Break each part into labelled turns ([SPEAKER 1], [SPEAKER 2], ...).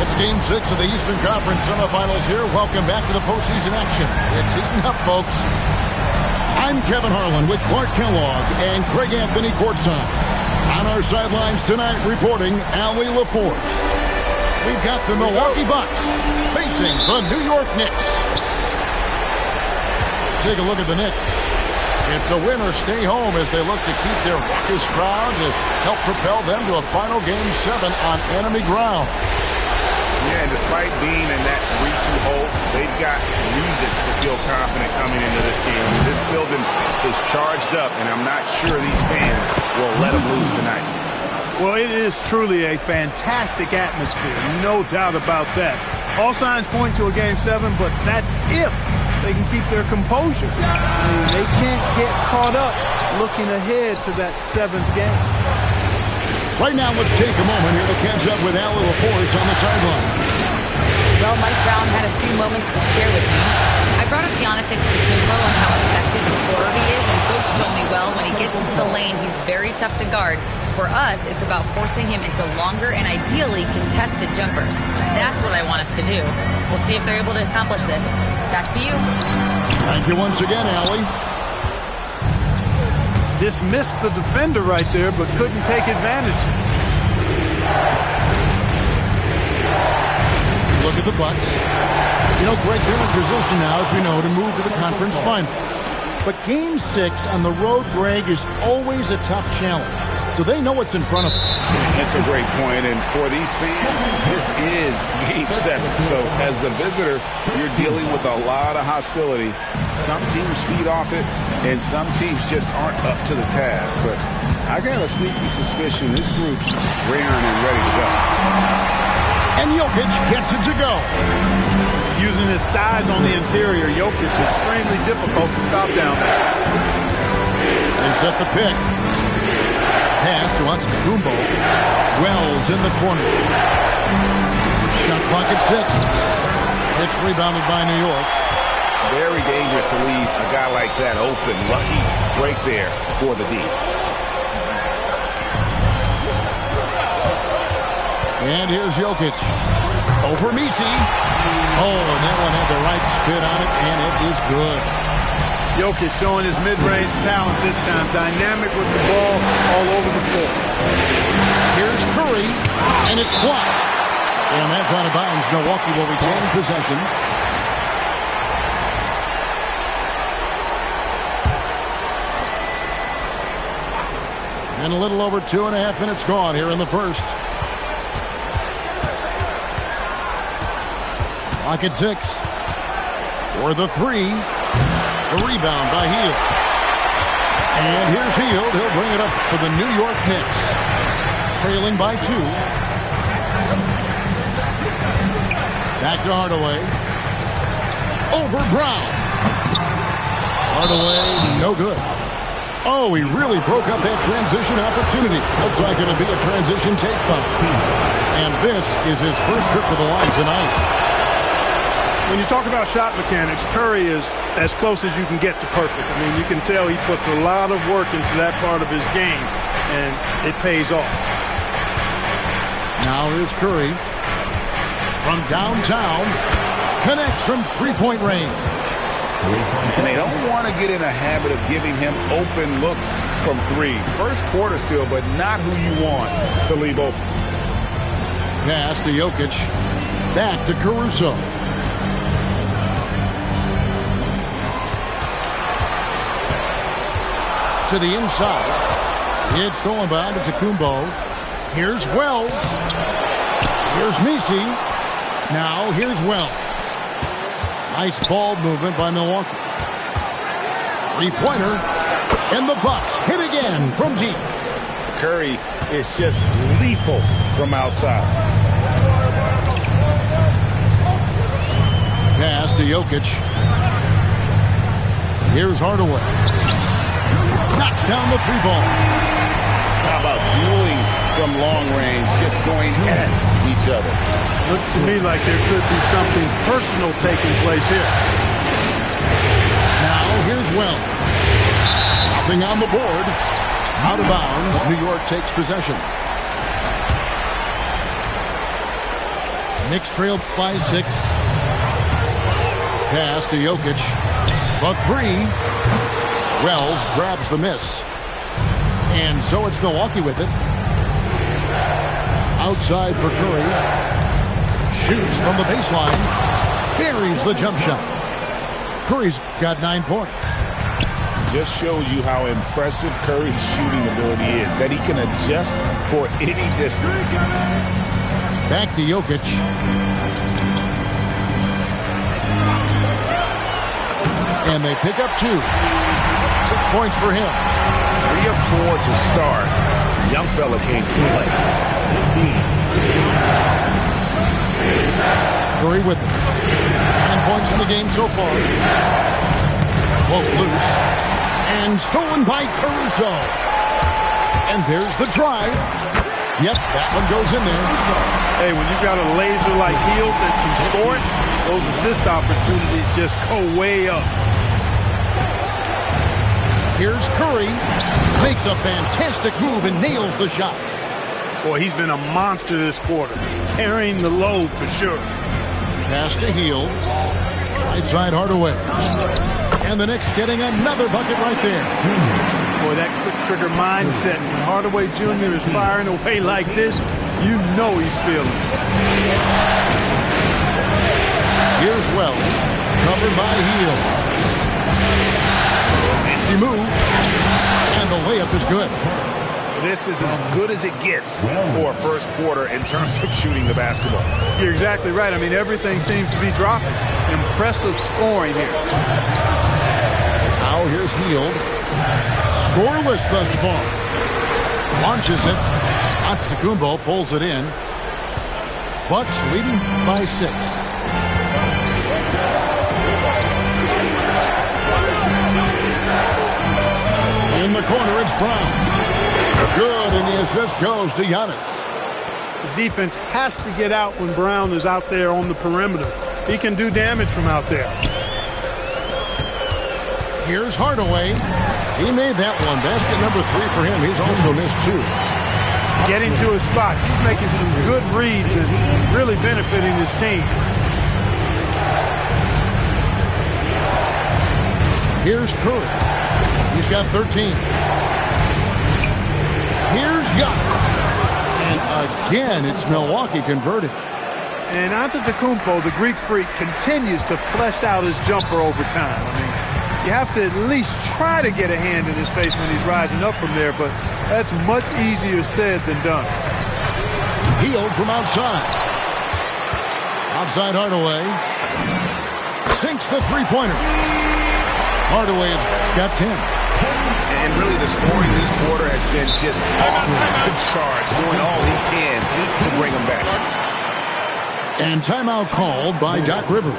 [SPEAKER 1] It's Game 6 of the Eastern Conference semifinals here. Welcome back to the postseason action. It's heating up, folks. I'm Kevin Harlan with Clark Kellogg and Craig Anthony courtside. On our sidelines tonight reporting Allie LaForce. We've got the Milwaukee Bucks facing the New York Knicks. Take a look at the Knicks. It's a win or stay home as they look to keep their raucous crowd to help propel them to a final Game 7 on enemy ground.
[SPEAKER 2] Yeah, and despite being in that 3-2 hole, they've got reason to feel confident coming into this game. I mean, this building is charged up, and I'm not sure these fans will let them lose tonight.
[SPEAKER 3] Well, it is truly a fantastic atmosphere, no doubt about that. All signs point to a Game 7, but that's if they can keep their composure. I mean, they can't get caught up looking ahead to that 7th game.
[SPEAKER 1] Right now, let's take a moment here to catch up with Allie LaForce on the sideline.
[SPEAKER 4] Well, Mike Brown had a few moments to share with me. I brought up Giannis Antetokounmpo and how effective a scorer he is, and Coach told me, well, when he gets into the lane, he's very tough to guard. For us, it's about forcing him into longer and ideally contested jumpers. That's what I want us to do. We'll see if they're able to accomplish this. Back to you.
[SPEAKER 1] Thank you once again, Allie.
[SPEAKER 3] Dismissed the defender right there, but couldn't take advantage.
[SPEAKER 1] Look at the Bucks. You know, Greg, they're in position now, as we know, to move to the conference final. But Game 6 on the road, Greg, is always a tough challenge. So they know what's in front of them.
[SPEAKER 2] That's a great point, and for these fans, this is Game 7. So as the visitor, you're dealing with a lot of hostility. Some teams feed off it, and some teams just aren't up to the task. But I got a sneaky suspicion this group's raring and ready to go.
[SPEAKER 1] And Jokic gets it to go.
[SPEAKER 3] Using his size on the interior, Jokic is extremely difficult to stop down there.
[SPEAKER 1] They set the pick. Pass to Antetokounmpo. Wells in the corner. Shot clock at 6. It's rebounded by New York.
[SPEAKER 2] Very dangerous to leave a guy like that open. Lucky break there for the D.
[SPEAKER 1] And here's Jokic. Over Messi. Oh, and that one had the right spin on it, and it is good.
[SPEAKER 3] Jokic showing his mid-range talent this time. Dynamic with the ball all over the floor.
[SPEAKER 1] Here's Curry, and it's blocked. And that's out of bounds. Milwaukee will retain possession. And a little over 2.5 minutes gone here in the first. Clock at 6. For the 3. The rebound by Hield. And here's Hield. He'll bring it up for the New York Knicks. Trailing by 2. Back to Hardaway. Over Brown. Hardaway, no good. Oh, he really broke up that transition opportunity. Looks like it'll be a transition take foul. And this is his first trip to the line tonight.
[SPEAKER 3] When you talk about shot mechanics, Curry is as close as you can get to perfect. I mean, you can tell he puts a lot of work into that part of his game, and it pays off.
[SPEAKER 1] Now here's Curry. From downtown, connects from three-point range.
[SPEAKER 2] And they don't want to get in a habit of giving him open looks from 3. First quarter still, but not who you want to leave open.
[SPEAKER 1] Pass to Jokic. Back to Caruso. To the inside. It's stolen by Antetokounmpo. Here's Wells. Here's Messi. Now here's Wells. Nice ball movement by Milwaukee. Three-pointer. And the Bucks hit again from deep.
[SPEAKER 2] Curry is just lethal from outside.
[SPEAKER 1] Pass to Jokic. Here's Hardaway. Knocks down the 3-ball.
[SPEAKER 2] How about dueling from long range, just going at each other?
[SPEAKER 3] Looks to me like there could be something personal taking place here.
[SPEAKER 1] Now here's Wells. Nothing on the board. Out of bounds. New York takes possession. Knicks trailed by 6. Pass to Jokic. The 3. Wells grabs the miss. And so it's Milwaukee with it. Outside for Curry. Shoots from the baseline. Buries the jump shot. Curry's got 9 points.
[SPEAKER 2] Just shows you how impressive Curry's shooting ability is, that he can adjust for any distance.
[SPEAKER 1] Back to Jokic. And they pick up 2. 6 points for him.
[SPEAKER 2] 3 of 4 to start. Young fella can't play.
[SPEAKER 1] Curry with it. 9 points in the game so far. Cloak loose. And stolen by Caruso. And there's the drive. Yep, that one goes in there.
[SPEAKER 3] Hey, when you've got a laser like Hield that can score it, those assist opportunities just go way up.
[SPEAKER 1] Here's Curry. Makes a fantastic move and nails the shot.
[SPEAKER 3] Boy, he's been a monster this quarter. Carrying the load for sure.
[SPEAKER 1] Pass to Hield. Right side Hardaway. And the Knicks getting another bucket right there.
[SPEAKER 3] Boy, that quick trigger mindset. When Hardaway Jr. is firing away like this, you know he's feeling it.
[SPEAKER 1] Here's Wells. Covered by Hield. Nifty move. And the layup is good.
[SPEAKER 2] This is as good as it gets for a first quarter in terms of shooting the basketball.
[SPEAKER 3] You're exactly right. I mean, everything seems to be dropping. Impressive scoring here.
[SPEAKER 1] Now here's Hield. Scoreless thus far. Launches it. Antetokounmpo pulls it in. Bucks leading by 6. In the corner, it's Brown. Good, and the assist goes to Giannis.
[SPEAKER 3] The defense has to get out when Brown is out there on the perimeter. He can do damage from out there.
[SPEAKER 1] Here's Hardaway. He made that one. Basket number 3 for him. He's also missed 2.
[SPEAKER 3] Getting to his spots. He's making some good reads and really benefiting his team.
[SPEAKER 1] Here's Curry. He's got 13. Here's Giannis. And again, it's Milwaukee converting.
[SPEAKER 3] And Antetokounmpo, the Greek freak, continues to flesh out his jumper over time. I mean, you have to at least try to get a hand in his face when he's rising up from there, but that's much easier said than done.
[SPEAKER 1] Hield from outside. Outside Hardaway. Sinks the three-pointer. Hardaway has got 10.
[SPEAKER 2] And really the scoring this quarter has been just off the charts, doing all he can to bring them back.
[SPEAKER 1] And timeout called by Doc Rivers.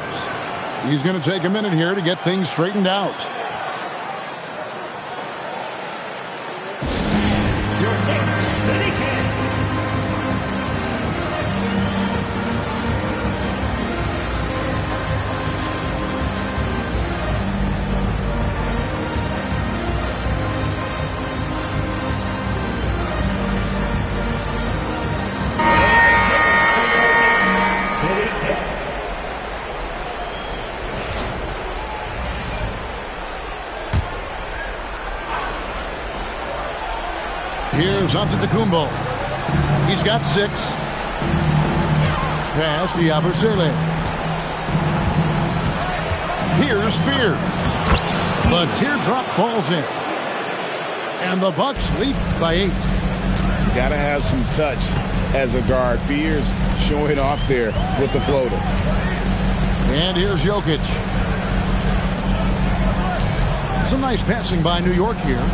[SPEAKER 1] He's going to take a minute here to get things straightened out. Here's Antetokounmpo. He's got 6. Pass to Yabusele. Here's Fear. The teardrop falls in. And the Bucks lead by 8.
[SPEAKER 2] Got to have some touch as a guard. Fears showing off there with the floater.
[SPEAKER 1] And here's Jokic. Some nice passing by New York here.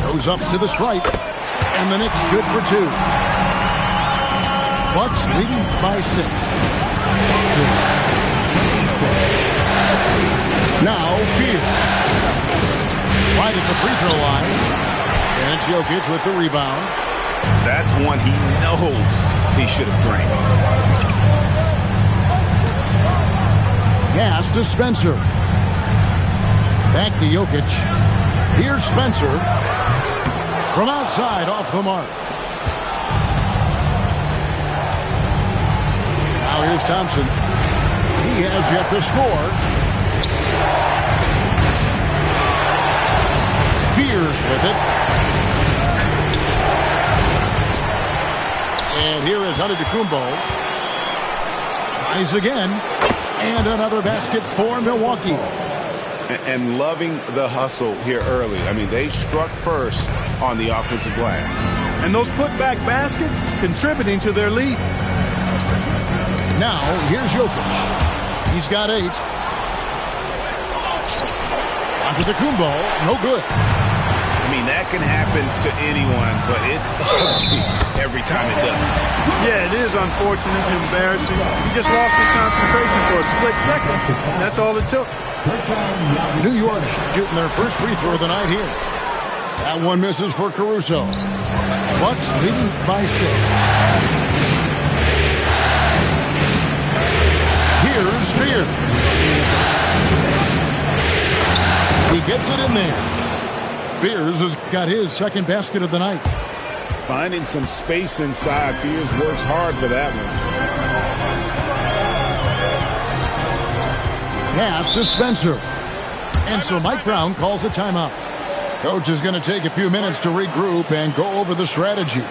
[SPEAKER 1] Goes up to the stripe. And the Knicks good for 2. Bucks leading by 6. Now Fear. Right at the free throw line. And it's Jokic with the rebound.
[SPEAKER 2] That's one he knows he should have drained.
[SPEAKER 1] Pass to Spencer. Back to Jokic. Here's Spencer. From outside, off the mark. Now Here's Thompson. He has yet to score. Fears with it. And here is Antetokounmpo. Tries again. And another basket for Milwaukee.
[SPEAKER 2] And loving the hustle here early. I mean, they struck first on the offensive glass.
[SPEAKER 3] And those putback baskets contributing to their lead.
[SPEAKER 1] Now, here's Jokic. He's got 8. Antetokounmpo, no good.
[SPEAKER 2] I mean, that can happen to anyone, but it's ugly every time it does.
[SPEAKER 3] Yeah, it is unfortunate and embarrassing. He just lost his concentration for a split second. That's all it took.
[SPEAKER 1] New York shooting their first free throw of the night here. That one misses for Caruso. Bucks leading by 6. Here's Fear. He gets it in there. Fears has got his second basket of the night.
[SPEAKER 2] Finding some space inside. Fears works hard for that one.
[SPEAKER 1] Pass to Spencer. And so Mike Brown calls a timeout. Coach is going to take a few minutes to regroup and go over the strategy.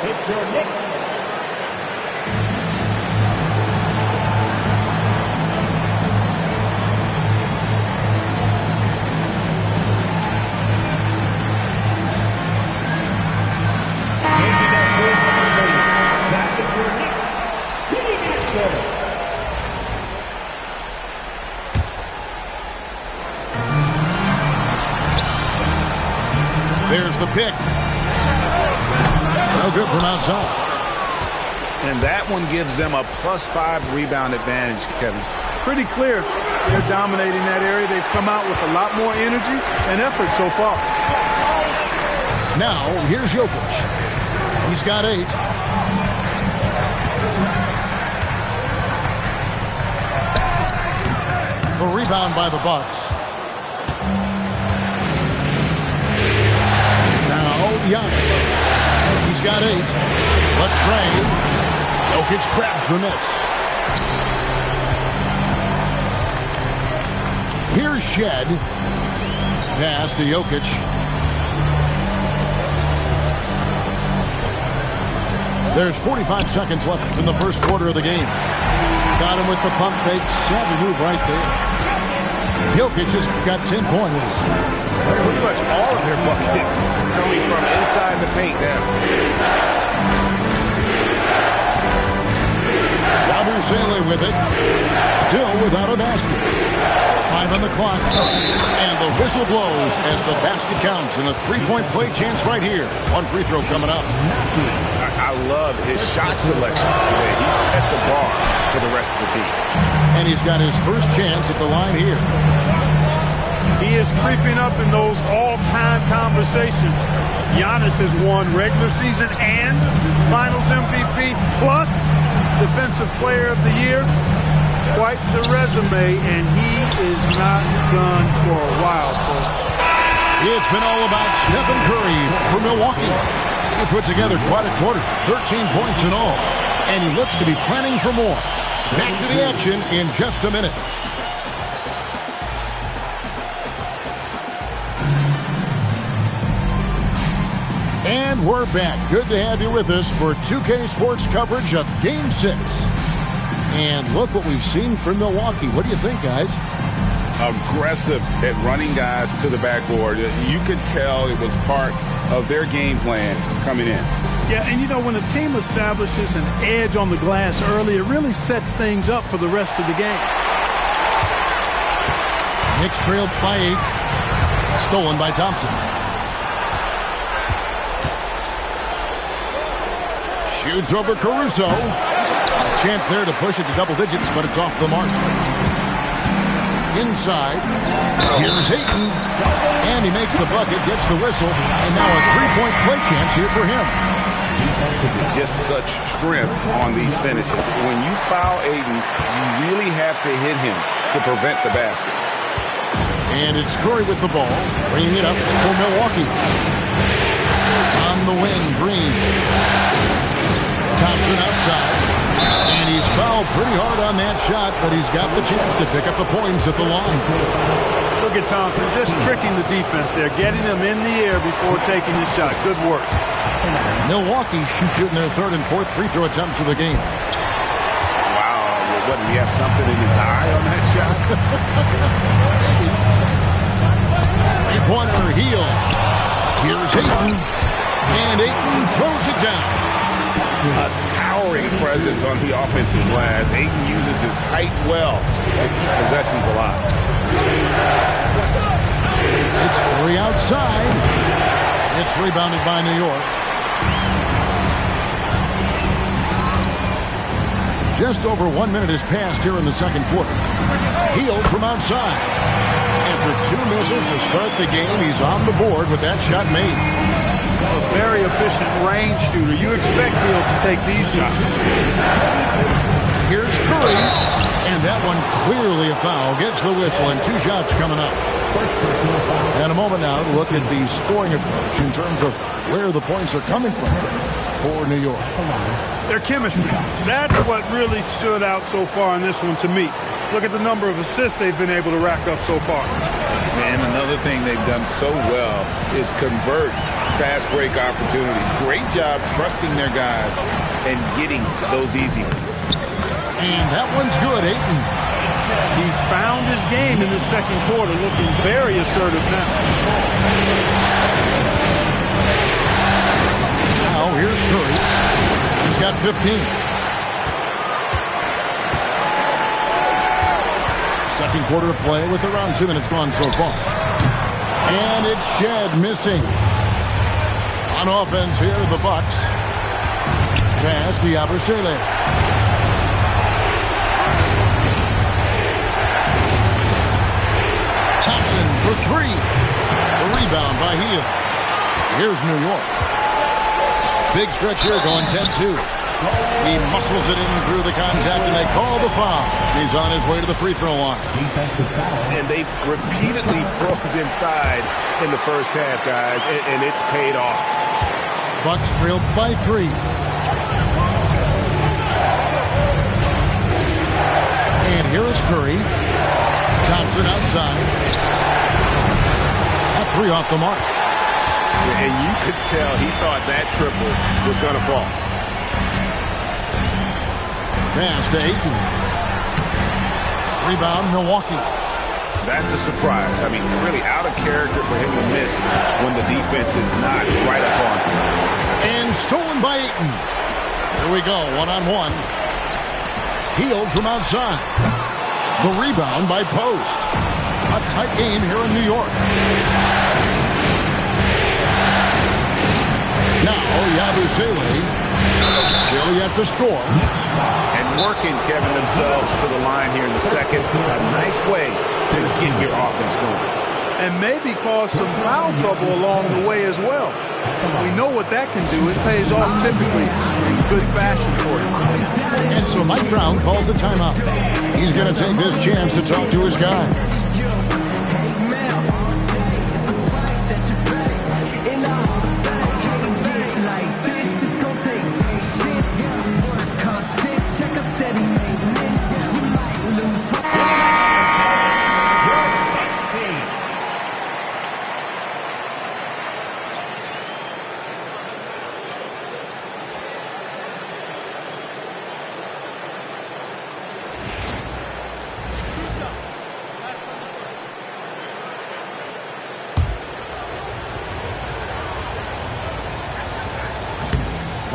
[SPEAKER 1] It's your Knicks. There's the pick. No good from outside.
[SPEAKER 2] And that one gives them a +5 rebound advantage, Kevin.
[SPEAKER 3] Pretty clear. They're dominating that area. They've come out with a lot more energy and effort so far.
[SPEAKER 1] Now, here's Jokic. He's got 8. The rebound by the Bucks. Giannis. He's got 8. But Trey. Jokic grabs the miss. Here's Shed. Pass to Jokic. There's 45 seconds left in the first quarter of the game. Got him with the pump fake. Savvy move right there. Jokic just got 10 points.
[SPEAKER 2] Pretty much all of their buckets coming from inside the paint now.
[SPEAKER 1] Yabusele with it. Still without a basket. 5 on the clock. And the whistle blows as the basket counts. And a 3-point play chance right here. One free throw coming up.
[SPEAKER 2] I love his shot selection. He set the bar for the rest of the team.
[SPEAKER 1] And he's got his first chance at the line here.
[SPEAKER 3] He is creeping up in those all-time conversations. Giannis has won regular season and Finals MVP plus Defensive Player of the Year. Quite the resume, and he is not done for a while, folks.
[SPEAKER 1] It's been all about Stephen Curry for Milwaukee. He put together quite a quarter, 13 points in all, and he looks to be planning for more. Back to the action in just a minute. And we're back. Good to have you with us for 2K Sports coverage of Game 6. And look what we've seen from Milwaukee. What do you think, guys?
[SPEAKER 2] Aggressive at running guys to the backboard. You could tell it was part of their game plan coming in.
[SPEAKER 3] Yeah, and you know, when a team establishes an edge on the glass early, it really sets things up for the rest of the game.
[SPEAKER 1] Knicks trailed by 8. Stolen by Thompson. Shoots over Caruso. A chance there to push it to double digits, but it's off the mark. Inside. Here's Ayton. And he makes the bucket, gets the whistle, and now a 3-point play chance here for him.
[SPEAKER 2] Just such strength on these finishes. When you foul Ayton, you really have to hit him to prevent the basket.
[SPEAKER 1] And it's Curry with the ball, bringing it up for Milwaukee. On the wing, Green. Thompson outside. And he's fouled pretty hard on that shot, but he's got the chance to pick up the points at the line.
[SPEAKER 3] Look at Thompson just tricking the defense there, getting them in the air before taking the shot. Good work.
[SPEAKER 1] Milwaukee shooting their third and fourth free throw attempts of the game.
[SPEAKER 2] Wow, what, did he have something in his eye on that shot?
[SPEAKER 1] Three-pointer, Heel. Here's Ayton. And Ayton throws it down.
[SPEAKER 2] A towering presence on the offensive glass. Ayton uses his height well to keep possessions alive.
[SPEAKER 1] It's Curry outside. It's rebounded by New York. Just over 1 minute has passed here in the second quarter. Heel from outside. After 2 misses to start the game, he's on the board with that shot made.
[SPEAKER 3] A very efficient range shooter. You expect Hill to take these shots.
[SPEAKER 1] Here's Curry, and that one clearly a foul. Gets the whistle, and 2 shots coming up. And a moment now to look at the scoring approach in terms of where the points are coming from for New York.
[SPEAKER 3] Their chemistry. That's what really stood out so far in this one to me. Look at the number of assists they've been able to rack up so far.
[SPEAKER 2] And another thing they've done so well is convert fast break opportunities. Great job trusting their guys and getting those easy ones.
[SPEAKER 1] And that one's good, Ayton.
[SPEAKER 3] He's found his game in the second quarter, looking very assertive now.
[SPEAKER 1] Now here's Curry. He's got 15. Second quarter of play with around 2 minutes gone so far. And it's Shed missing. On offense here, the Bucks. Pass to Yabusele. Thompson for 3. The rebound by Heel. Here's New York. Big stretch here going 10-2. He muscles it in through the contact, and they call the foul. He's on his way to the free throw line.
[SPEAKER 2] And they've repeatedly probed inside in the first half, guys, and it's paid off.
[SPEAKER 1] Bucks trailed by 3. And here is Curry. Thompson outside. That 3 off the mark.
[SPEAKER 2] And you could tell he thought that triple was going to fall.
[SPEAKER 1] Pass to Ayton. Rebound, Milwaukee.
[SPEAKER 2] That's a surprise. I mean, really out of character for him to miss when the defense is not right up on him.
[SPEAKER 1] And stolen by Ayton. Here we go, one-on-one. Healed from outside. The rebound by Post. A tight game here in New York. Now, Yabusele still yet to score.
[SPEAKER 2] And working, Kevin, themselves to the line here in the second. A nice way to get your offense going.
[SPEAKER 3] And maybe cause some foul trouble along the way as well. We know what that can do. It pays off typically in good fashion for him.
[SPEAKER 1] And so Mike Brown calls a timeout. He's going to take this chance to talk to his guys.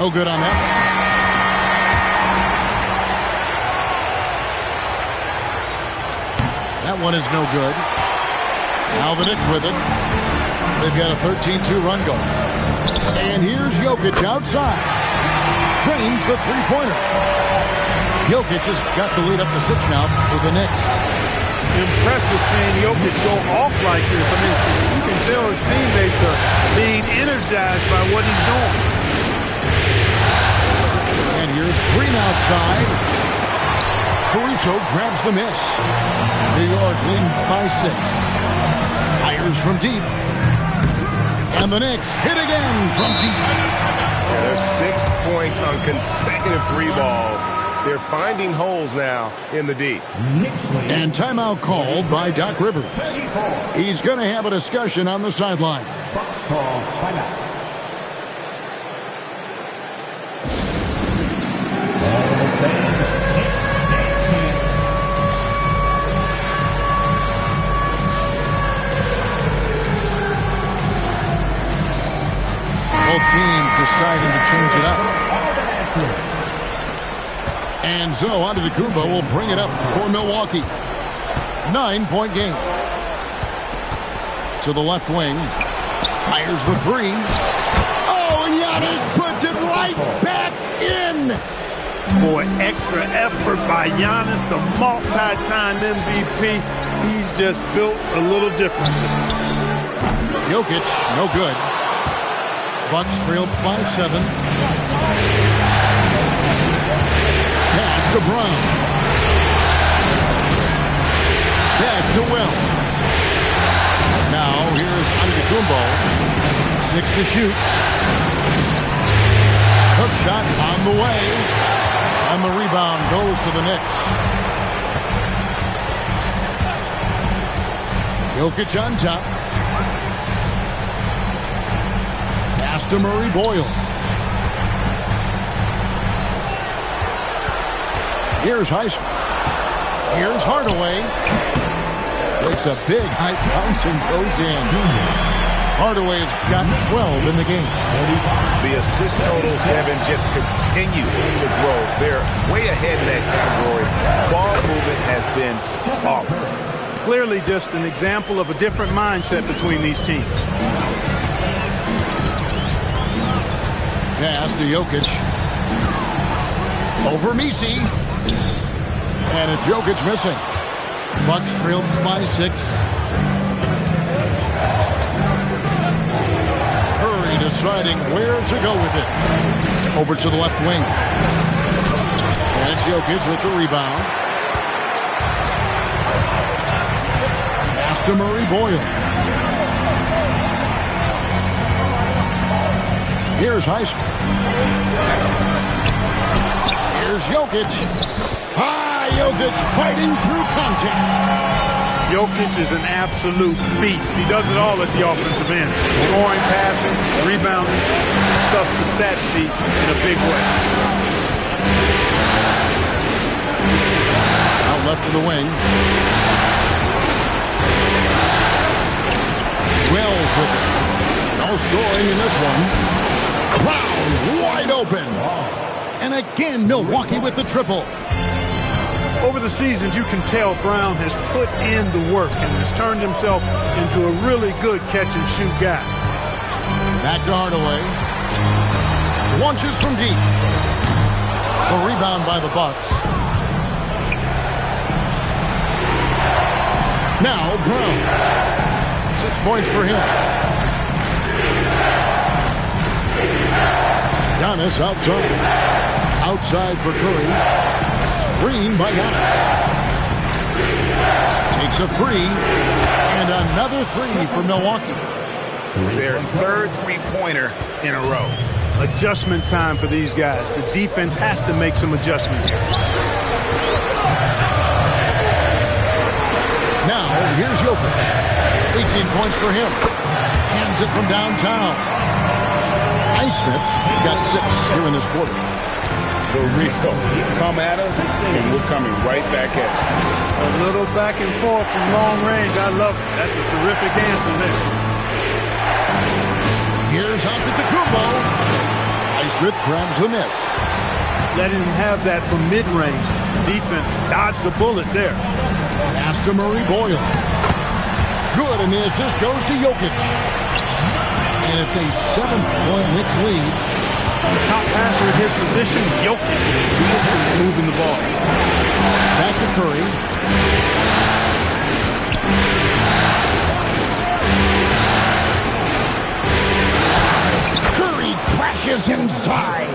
[SPEAKER 1] No good on that. That one is no good. Now the Knicks with it. They've got a 13-2 run going. And here's Jokic outside. Trains the three-pointer. Jokic has got the lead up to 6 now for the Knicks.
[SPEAKER 3] Impressive seeing Jokic go off like this. I mean, you can tell his teammates are being energized by what he's doing.
[SPEAKER 1] And here's Green outside. Caruso grabs the miss. New York leading by 6. Fires from deep. And the Knicks hit again from deep.
[SPEAKER 5] Yeah, there's 6 points on consecutive 3 balls. They're finding holes now in the D.
[SPEAKER 1] And timeout called by Doc Rivers. He's going to have a discussion on the sideline. Both teams deciding to change it up. And so Antetokounmpo will bring it up for Milwaukee. 9-point game. To the left wing. Fires the three. Oh, and Giannis puts it right back in.
[SPEAKER 3] Boy, extra effort by Giannis, the multi-time MVP. He's just built a little differently.
[SPEAKER 1] Jokic, no good. Bucks trail by 7. Pass to Brown. Back to Will. Now here's Antetokounmpo. 6 to shoot. Hook shot on the way. And the rebound goes to the Knicks. Jokic on top. Pass to Murray Boyle. Here's Heisman. Here's Hardaway. Takes a big high bounce and goes in. Hardaway has got 12 in the game.
[SPEAKER 2] The assist totals, Kevin, just continue to grow. They're way ahead in that category. Ball movement has been flawless.
[SPEAKER 3] Clearly just an example of a different mindset between these teams.
[SPEAKER 1] Pass to Jokic. Over Messi. And it's Jokic missing. Bucks trailed by 6. Curry deciding where to go with it. Over to the left wing. And it's Jokic with the rebound. Pass to Murray Boyle. Here's Heisman. Here's Jokic. Jokic fighting through contact.
[SPEAKER 3] Jokic is an absolute beast. He does it all at the offensive end. Scoring, passing, rebounding, stuffs the stat sheet in a big way.
[SPEAKER 1] Out left of the wing. Wells with it. No scoring in this one. Brown wide open. And again, Milwaukee with the triple.
[SPEAKER 3] Over the seasons, you can tell Brown has put in the work and has turned himself into a really good catch-and-shoot guy.
[SPEAKER 1] Back to Hardaway. Launches from deep. A rebound by the Bucks. Now Brown. 6 points for him. Giannis outside. Outside for Curry. Screen by Giannis. Takes a 3. And another 3 for Milwaukee.
[SPEAKER 2] Their third three-pointer in a row.
[SPEAKER 3] Adjustment time for these guys. The defense has to make some adjustment here.
[SPEAKER 1] Now, here's Jokic. 18 points for him. Hands it from downtown. Highsmith got 6 here in this quarter.
[SPEAKER 2] The real. Come at us, and we're coming right back at you.
[SPEAKER 3] A little back and forth from long range. I love it. That's a terrific answer there.
[SPEAKER 1] Here's Antetokounmpo. Highsmith grabs the miss.
[SPEAKER 3] Letting him have that from mid-range. Defense dodged the bullet there.
[SPEAKER 1] Pass to Murray Boyle. Good, and the assist goes to Jokic. And it's a 7-point Knicks lead.
[SPEAKER 3] The top passer at his position, Jokic, is consistently moving the ball.
[SPEAKER 1] Back to Curry. Curry crashes inside.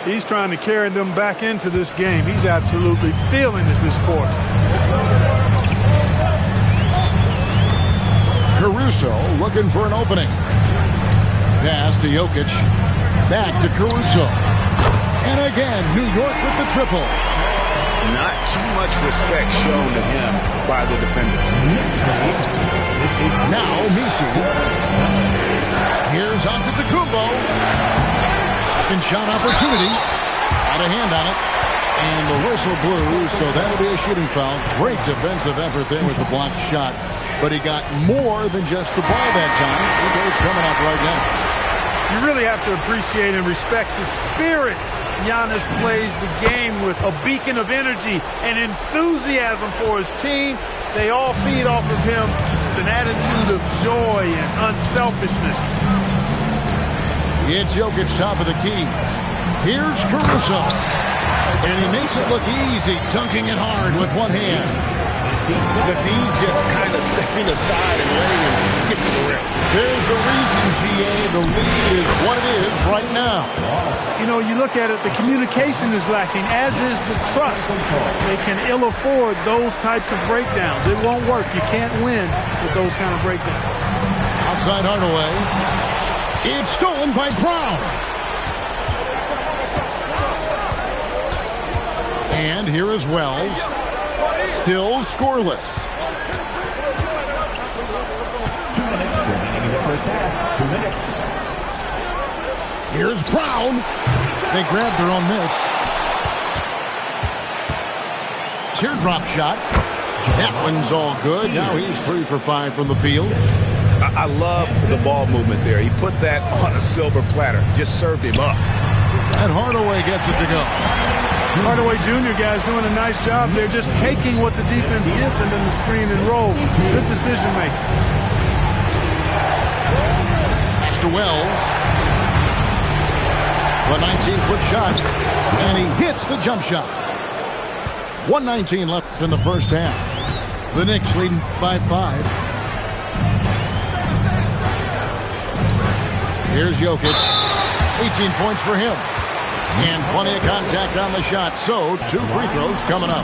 [SPEAKER 3] He's trying to carry them back into this game. He's absolutely feeling it this quarter.
[SPEAKER 1] Caruso looking for an opening. Pass to Jokic. Back to Caruso. And again, New York with the triple.
[SPEAKER 2] Not too much respect shown to him by the defender.
[SPEAKER 1] Now Misi. Here's Antetokounmpo. Second shot opportunity. Got a hand on it. And the whistle blew, so that'll be a shooting foul. Great defensive effort there with the blocked shot. But he got more than just the ball that time. Free throw's coming up right now.
[SPEAKER 3] You really have to appreciate and respect the spirit Giannis plays the game with, a beacon of energy and enthusiasm for his team. They all feed off of him with an attitude of joy and unselfishness.
[SPEAKER 1] It's Jokic, top of the key. Here's Caruso. And he makes it look easy, dunking it hard with one hand.
[SPEAKER 5] The D just kind of stepping aside and letting him get to the rim.
[SPEAKER 1] There's a reason, GA. The lead is what it is right now.
[SPEAKER 3] You know, you look at it, the communication is lacking, as is the trust. They can ill afford those types of breakdowns. It won't work. You can't win with those kind of breakdowns.
[SPEAKER 1] Outside Hardaway. It's stolen by Brown. And here is Wells. Still scoreless.
[SPEAKER 6] 2 minutes remaining in the first half. 2 minutes.
[SPEAKER 1] Here's Brown. They grabbed their own miss. Teardrop shot. That one's all good. Now he's 3 for 5 from the field.
[SPEAKER 2] I love the ball movement there. He put that on a silver platter. Just served him up.
[SPEAKER 1] And Hardaway gets it to go.
[SPEAKER 3] Hardaway Jr. guys doing a nice job. They're just taking what the defense gives and then the screen and roll. Good decision making.
[SPEAKER 1] Pass to Wells. A 19-foot shot. And he hits the jump shot. 1:19 left in the first half. The Knicks leading by 5. Here's Jokic. 18 points for him. And plenty of contact on the shot. So, 2 free throws coming up.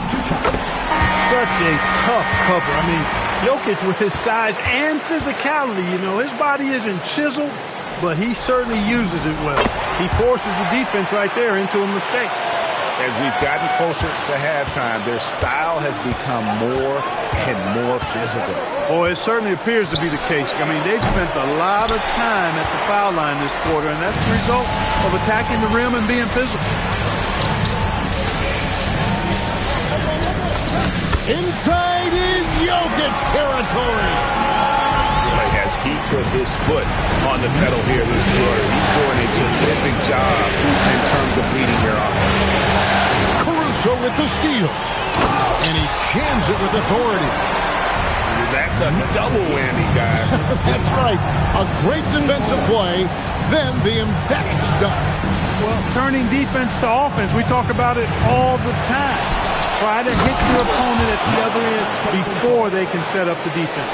[SPEAKER 3] Such a tough cover. I mean, Jokic with his size and physicality, you know, his body isn't chiseled, but he certainly uses it well. He forces the defense right there into a mistake.
[SPEAKER 2] As we've gotten closer to halftime, their style has become more and more physical.
[SPEAKER 3] Oh, it certainly appears to be the case. I mean, they've spent a lot of time at the foul line this quarter, and that's the result of attacking the rim and being physical.
[SPEAKER 1] Inside is Jokic territory.
[SPEAKER 2] Boy, has he put his foot on the pedal here this quarter. He's doing a terrific job in terms of leading their offense.
[SPEAKER 1] Caruso with the steal. And he jams it with authority.
[SPEAKER 2] That's a double whammy, guys.
[SPEAKER 1] That's right. A great defensive play, then the emphatic stuff.
[SPEAKER 3] Well, turning defense to offense, we talk about it all the time. Try to hit your opponent at the other end before they can set up the defense.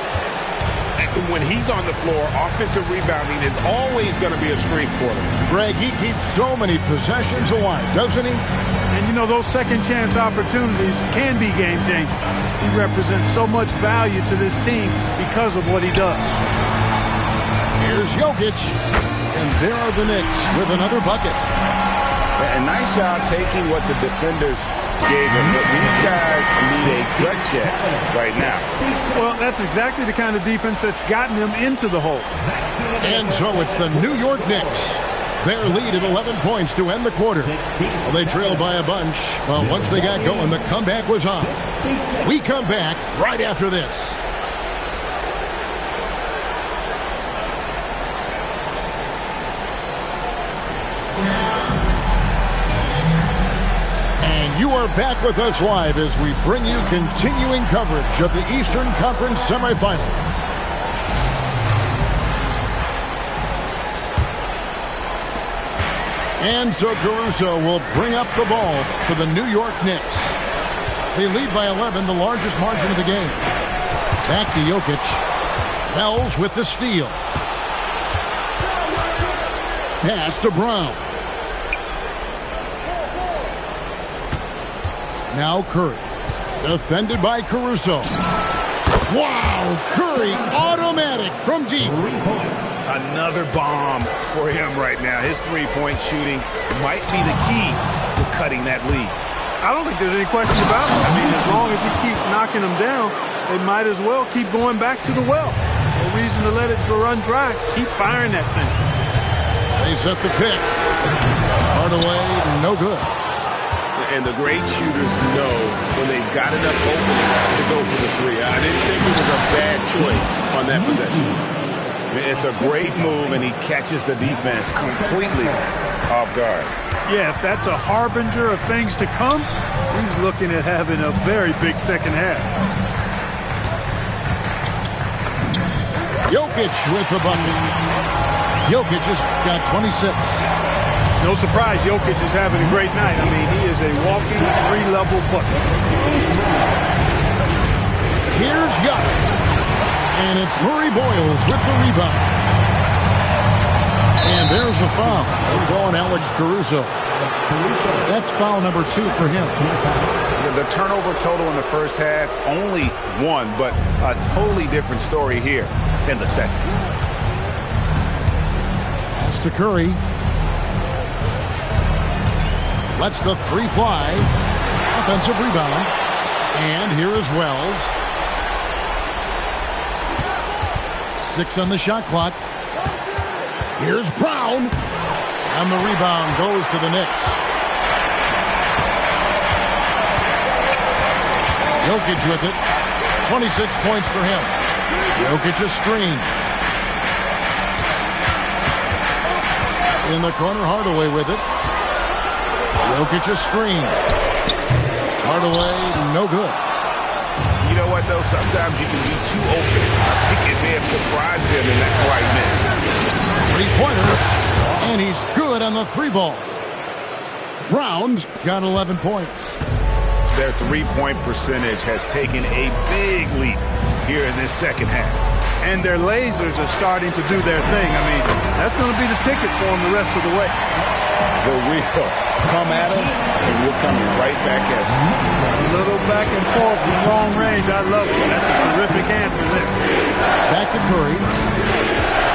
[SPEAKER 2] And when he's on the floor, offensive rebounding is always going to be a strength for him.
[SPEAKER 1] Greg, he keeps so many possessions alive, doesn't he?
[SPEAKER 3] And, you know, those second chance opportunities can be game-changing. He represents so much value to this team because of what he does.
[SPEAKER 1] Here's Jokic. And there are the Knicks with another bucket.
[SPEAKER 2] A nice job taking what the defenders gave him, but these guys need a gut check right now.
[SPEAKER 3] Well, that's exactly the kind of defense that's gotten them into the hole.
[SPEAKER 1] And so it's the New York Knicks. Their lead at 11 points to end the quarter. Well, they trailed by a bunch, but once they got going, the comeback was on. We come back right after this. You are back with us live as we bring you continuing coverage of the Eastern Conference semifinals. And so Caruso will bring up the ball for the New York Knicks. They lead by 11, the largest margin of the game. Back to Jokic. Wells with the steal. Pass to Brown. Now Curry, defended by Caruso. Wow, Curry, automatic from deep.
[SPEAKER 6] 3 points.
[SPEAKER 2] Another bomb for him right now. His three-point shooting might be the key to cutting that lead.
[SPEAKER 3] I don't think there's any question about it. I mean, as long as he keeps knocking them down, they might as well keep going back to the well. No reason to let it run dry. Keep firing that thing.
[SPEAKER 1] They set the pick. Hardaway, no good.
[SPEAKER 2] And the great shooters know when they've got enough opening to go for the three. I didn't think it was a bad choice on that possession. It's a great move, and he catches the defense completely off guard.
[SPEAKER 3] Yeah, if that's a harbinger of things to come, he's looking at having a very big second half.
[SPEAKER 1] Jokic with the bucket. Jokic has got 26.
[SPEAKER 3] No surprise, Jokic is having a great night. I mean, he is a walking three-level bucket.
[SPEAKER 1] Here's Giannis. And it's Murray Boyles with the rebound. And there's a foul. Going Alex Caruso. That's foul number 2 for him.
[SPEAKER 2] The turnover total in the first half, only 1, but a totally different story here in the second.
[SPEAKER 1] Pass to Curry. Lets the three fly. Offensive rebound. And here is Wells. 6 on the shot clock. Here's Brown. And the rebound goes to the Knicks. Jokic with it. 26 points for him. Jokic a screen. In the corner, Hardaway with it. Jokic a screen. Hardaway, no good.
[SPEAKER 2] You know what, though? Sometimes you can be too open. I think it may have surprised him, and that's why he missed.
[SPEAKER 1] Three-pointer, and he's good on the three ball. Brown's got 11 points.
[SPEAKER 2] Their three-point percentage has taken a big leap here in this second half.
[SPEAKER 3] And their lasers are starting to do their thing. I mean, that's going to be the ticket for them the rest of the way.
[SPEAKER 2] The real come at us, and we're coming right back at you.
[SPEAKER 3] A little back and forth from long range. I love it. That's a terrific answer there.
[SPEAKER 1] Back to Curry.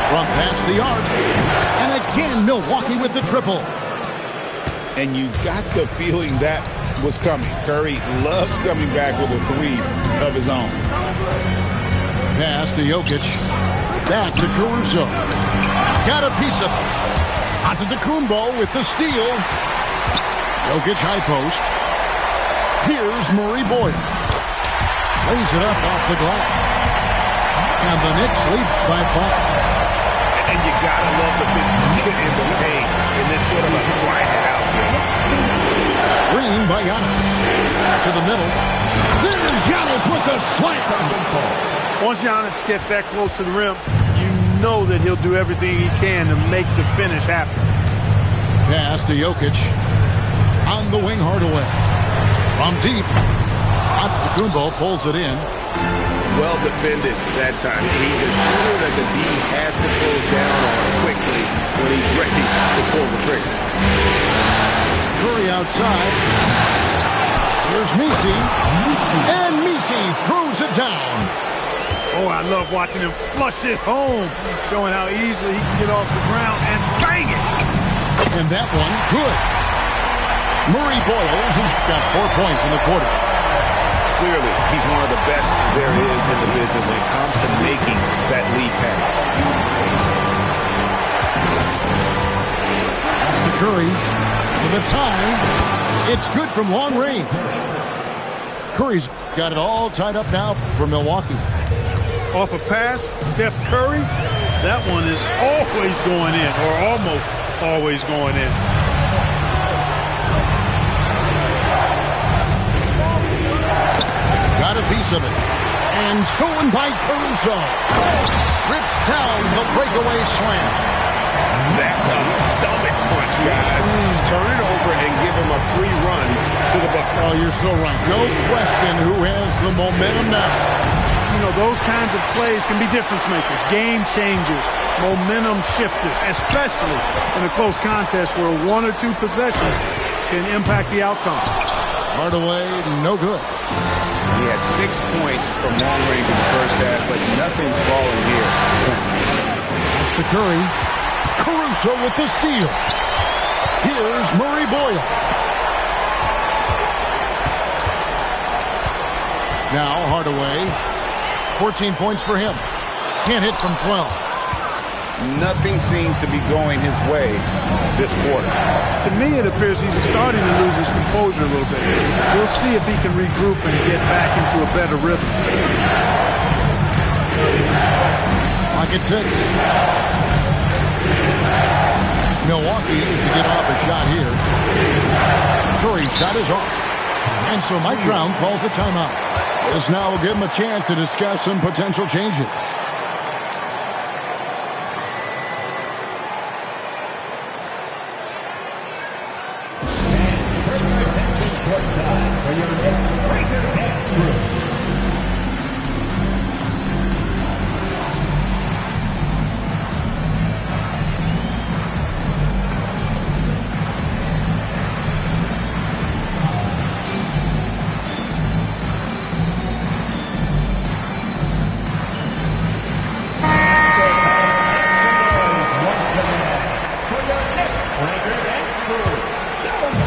[SPEAKER 1] From past the arc. And again, Milwaukee with the triple.
[SPEAKER 2] And you got the feeling that was coming. Curry loves coming back with a three of his own.
[SPEAKER 1] Pass to Jokic. Back to Caruso. Got a piece of it. Antetokounmpo with the steal. Jokic high post. Here's Murray Boyd. Lays it up off the glass. And the Knicks lead by 5.
[SPEAKER 2] And you gotta love the big bucket in the paint in this sort of a grinded out game.
[SPEAKER 1] Screen by Giannis. To the middle. There's Giannis with the slam.
[SPEAKER 3] Once Giannis gets that close to the rim, you know that he'll do everything he can to make the finish happen.
[SPEAKER 1] Pass to Jokic. On the wing, Hardaway. From deep. Antetokounmpo pulls it in.
[SPEAKER 2] Well defended that time. He's a shooter that the D has to close down on quickly when he's ready to pull the trigger.
[SPEAKER 1] Curry outside. Here's Messi. And Messi throws it down.
[SPEAKER 3] Oh, I love watching him flush it home, showing how easily he can get off the ground and bang it.
[SPEAKER 1] And that one, good. Murray Boyles has got 4 points in the quarter.
[SPEAKER 2] Clearly, he's one of the best there is in the business when it comes to making that lead pass.
[SPEAKER 1] Pass to Curry. For the tie. It's good from long range. Curry's got it all tied up now for Milwaukee.
[SPEAKER 3] Off a pass, Steph Curry, that one is always going in, or almost always going in.
[SPEAKER 1] Got a piece of it. And stolen by Caruso. Rips down the breakaway slam.
[SPEAKER 2] That's a stomach punch, guys. Turn it over and give him a free run to the bucket.
[SPEAKER 1] Oh, you're so right. No question who has the momentum now.
[SPEAKER 3] You know, those kinds of plays can be difference makers, game changers, momentum shifters, especially in a close contest where 1 or 2 possessions can impact the outcome.
[SPEAKER 1] Hardaway, no good.
[SPEAKER 2] He had 6 points from long range in the first half, but nothing's falling here.
[SPEAKER 1] to Curry. Caruso with the steal. Here's Murray Boyle. Now Hardaway. 14 points for him. Can't hit from 12.
[SPEAKER 2] Nothing seems to be going his way this quarter.
[SPEAKER 3] To me, it appears he's starting to lose his composure a little bit. We'll see if he can regroup and get back into a better rhythm.
[SPEAKER 1] Lock at 6. Milwaukee is to get off a shot here. Curry's shot is off. And so Mike Brown calls a timeout. This now will give him a chance to discuss some potential changes.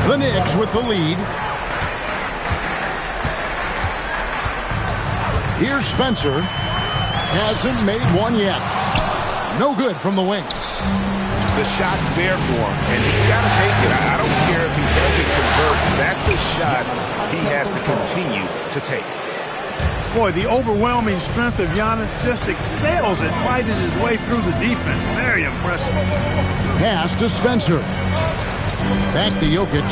[SPEAKER 1] The Knicks with the lead. Here's Spencer. Hasn't made one yet. No good from the wing.
[SPEAKER 2] The shot's there for him, and he's got to take it. I don't care if he doesn't convert. That's a shot he has to continue to take.
[SPEAKER 3] Boy, the overwhelming strength of Giannis just excels at fighting his way through the defense. Very impressive.
[SPEAKER 1] Pass to Spencer. Back to Jokic.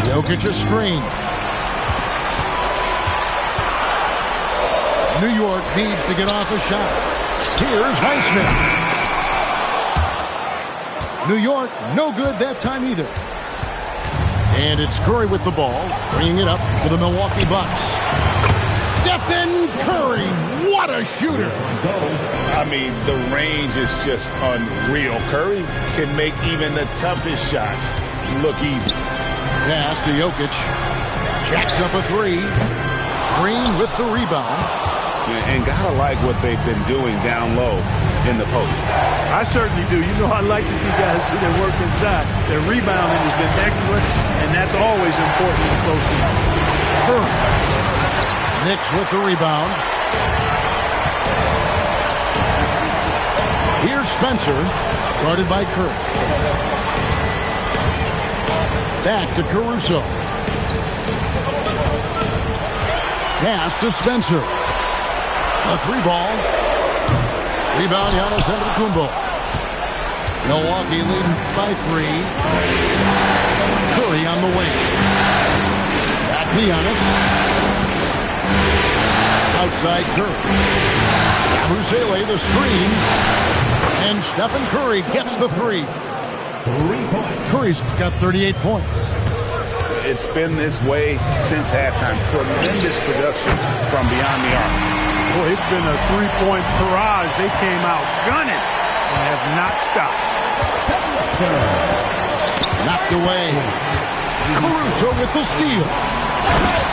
[SPEAKER 1] Jokic a screen. New York needs to get off a shot. Here's Highsmith. New York, no good that time either. And it's Curry with the ball, bringing it up for the Milwaukee Bucks. Stephen Curry, what a shooter.
[SPEAKER 2] I mean, the range is just unreal. Curry can make even the toughest shots look easy.
[SPEAKER 1] Pass to Jokic. Jacks up a three. Green with the rebound.
[SPEAKER 2] And gotta like what they've been doing down low in the post.
[SPEAKER 3] I certainly do. You know, I like to see guys do their work inside. Their rebounding has been excellent, and that's always important in a close game.
[SPEAKER 1] Curry. Knicks with the rebound. Here's Spencer, guarded by Curry. Back to Caruso. Pass to Spencer. A three ball. Rebound, Giannis Antetokounmpo. Milwaukee leading by 3. Curry on the wing. Back to Giannis. Outside Curry. Brusele the screen. And Stephen Curry gets the 3.
[SPEAKER 6] 3 points.
[SPEAKER 1] Curry's got 38 points.
[SPEAKER 2] It's been this way since halftime. Tremendous production from beyond the arc.
[SPEAKER 3] Boy, it's been a three-point barrage. They came out gunning and have not stopped.
[SPEAKER 1] Knocked away. Caruso with the steal.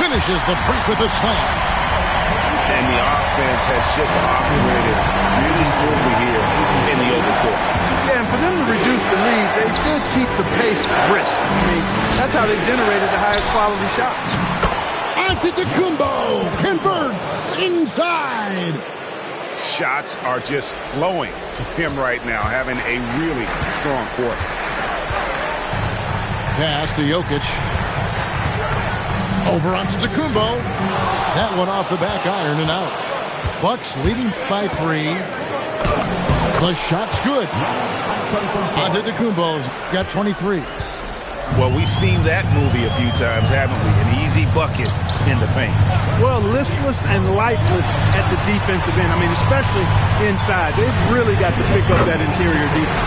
[SPEAKER 1] Finishes the break with a slam.
[SPEAKER 2] And the offense has just operated really smoothly here in the open court.
[SPEAKER 3] Yeah, and for them to reduce the lead, they should keep the pace brisk. I mean, that's how they generated the highest quality shot.
[SPEAKER 1] Antetokounmpo converts inside.
[SPEAKER 2] Shots are just flowing for him right now, having a really strong quarter.
[SPEAKER 1] Pass to Jokic. Over onto Antetokounmpo. That one off the back iron and out. Bucks leading by 3. The shot's good. Antetokounmpo's got 23.
[SPEAKER 2] Well, we've seen that movie a few times, haven't we? An easy bucket in the paint.
[SPEAKER 3] Well, listless and lifeless at the defensive end. I mean, especially inside. They've really got to pick up that interior defense.